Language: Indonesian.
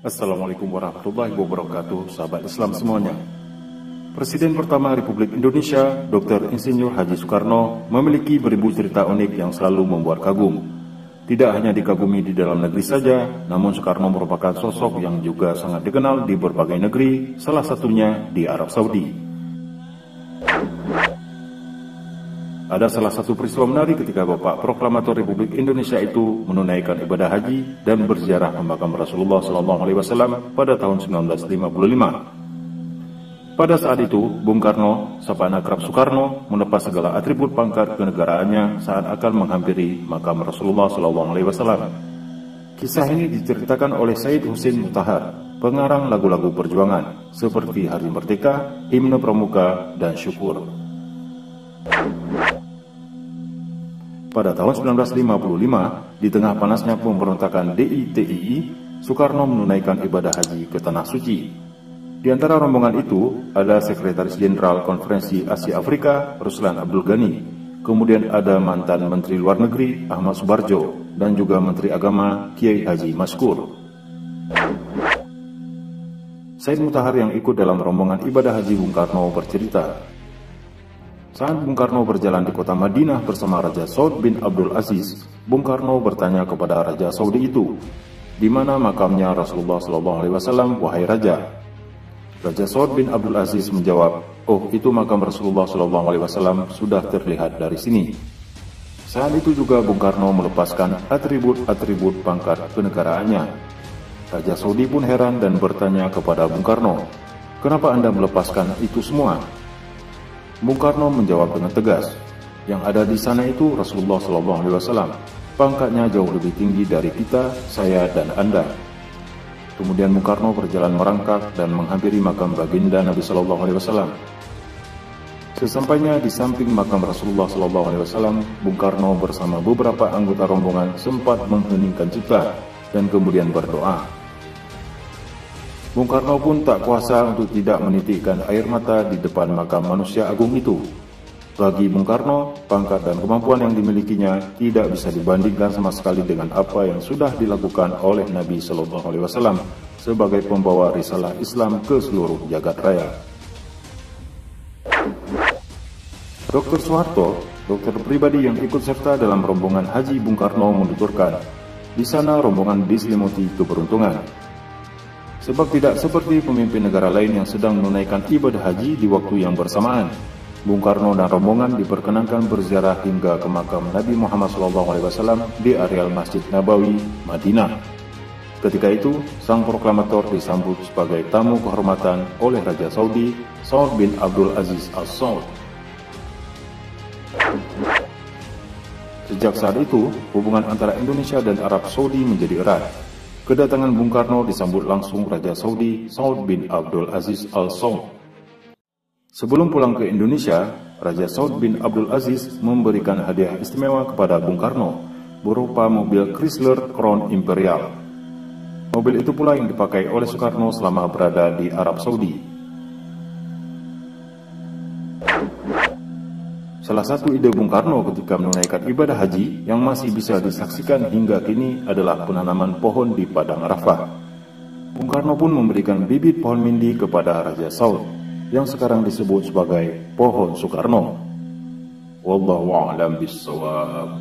Assalamualaikum warahmatullahi wabarakatuh, sahabat Islam semuanya. Presiden pertama Republik Indonesia, Dr. Insinyur Haji Soekarno, memiliki beribu cerita unik yang selalu membuat kagum. Tidak hanya dikagumi di dalam negeri saja, namun Soekarno merupakan sosok yang juga sangat dikenal di berbagai negeri, salah satunya di Arab Saudi. Ada salah satu peristiwa menarik ketika Bapak Proklamator Republik Indonesia itu menunaikan ibadah haji dan berziarah ke makam Rasulullah SAW pada tahun 1955. Pada saat itu, Bung Karno, sapaan akrab Soekarno, melepas segala atribut pangkat kenegaraannya saat akan menghampiri makam Rasulullah SAW. Kisah ini diceritakan oleh Said Husin Mutahar, pengarang lagu-lagu perjuangan seperti Hari Merdeka, Himne Pramuka, dan Syukur. Pada tahun 1955, di tengah panasnya pemberontakan DITII, Soekarno menunaikan ibadah haji ke Tanah Suci. Di antara rombongan itu, ada Sekretaris Jenderal Konferensi Asia Afrika, Ruslan Abdul Ghani, kemudian ada mantan Menteri Luar Negeri, Ahmad Subarjo, dan juga Menteri Agama, Kiai Haji Maskur. Said Mutahar yang ikut dalam rombongan ibadah haji Bung Karno bercerita, saat Bung Karno berjalan di kota Madinah bersama Raja Saud bin Abdul Aziz, Bung Karno bertanya kepada Raja Saudi itu, "Di mana makamnya Rasulullah SAW, wahai Raja?" Raja Saud bin Abdul Aziz menjawab, "Oh, itu makam Rasulullah SAW sudah terlihat dari sini." Saat itu juga Bung Karno melepaskan atribut-atribut pangkat kenegaraannya. Raja Saudi pun heran dan bertanya kepada Bung Karno, "Kenapa Anda melepaskan itu semua?" Bung Karno menjawab dengan tegas, "Yang ada di sana itu Rasulullah SAW. Pangkatnya jauh lebih tinggi dari kita, saya dan Anda." Kemudian Bung Karno berjalan merangkak dan menghampiri makam baginda Nabi SAW. Sesampainya di samping makam Rasulullah SAW, Bung Karno bersama beberapa anggota rombongan sempat mengheningkan cipta dan kemudian berdoa. Bung Karno pun tak kuasa untuk tidak menitikkan air mata di depan makam manusia agung itu. Bagi Bung Karno, pangkat dan kemampuan yang dimilikinya tidak bisa dibandingkan sama sekali dengan apa yang sudah dilakukan oleh Nabi SAW sebagai pembawa risalah Islam ke seluruh jagat raya. Dr. Soeharto, dokter pribadi yang ikut serta dalam rombongan haji Bung Karno, menuturkan, di sana rombongan diselimuti keberuntungan. Sebab tidak seperti pemimpin negara lain yang sedang menunaikan ibadah haji di waktu yang bersamaan, Bung Karno dan rombongan diperkenankan berziarah hingga ke makam Nabi Muhammad SAW di areal Masjid Nabawi, Madinah. Ketika itu, sang proklamator disambut sebagai tamu kehormatan oleh Raja Saudi, Saud bin Abdul Aziz Al Saud. Sejak saat itu, hubungan antara Indonesia dan Arab Saudi menjadi erat. Kedatangan Bung Karno disambut langsung Raja Saudi, Saud bin Abdul Aziz Al Saud. Sebelum pulang ke Indonesia, Raja Saud bin Abdul Aziz memberikan hadiah istimewa kepada Bung Karno berupa mobil Chrysler Crown Imperial. Mobil itu pula yang dipakai oleh Soekarno selama berada di Arab Saudi. Salah satu ide Bung Karno ketika menunaikan ibadah haji yang masih bisa disaksikan hingga kini adalah penanaman pohon di Padang Arafah. Bung Karno pun memberikan bibit pohon mindi kepada Raja Saud, yang sekarang disebut sebagai pohon Soekarno. Wallahu a'lam bishawab.